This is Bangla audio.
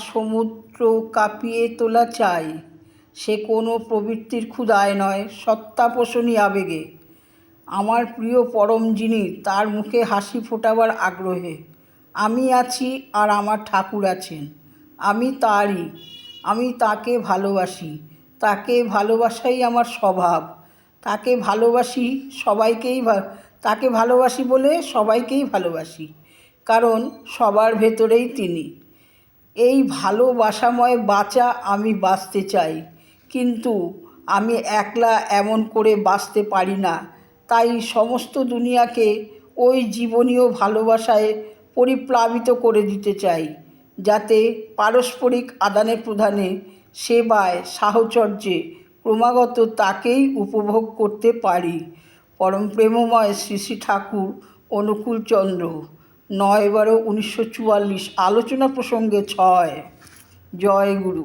সমুদ্র কাঁপিয়ে তোলা চাই, সে কোনো প্রবৃত্তির ক্ষুধায় নয়, সত্তাপোষণী আবেগে। আমার প্রিয় পরম যিনি, তার মুখে হাসি ফোটাবার আগ্রহে। আমি আছি আর আমার ঠাকুর আছেন, আমি তারই। আমি তাকে ভালোবাসি, তাকে ভালোবাসাই আমার স্বভাব। তাকে ভালোবাসি তাকে ভালোবাসি বলে সবাইকেই ভালোবাসি, কারণ সবার ভেতরেই তিনি। এই ভালোবাসাময় বাঁচা আমি বাঁচতে চাই, কিন্তু আমি একলা এমন করে বাঁচতে পারি না। তাই সমস্ত দুনিয়াকে ওই জীবনীয় ভালোবাসায় পরিপ্লাবিত করে দিতে চাই, যাতে পারস্পরিক আদানে প্রদানে, সেবায়, সাহচর্যে ক্রমাগত তাকেই উপভোগ করতে পারি। পরম প্রেমময় শ্রী শ্রী ঠাকুর অনুকূলচন্দ্র, 9/12/1944। আলোচনা প্রসঙ্গে 6। জয় গুরু।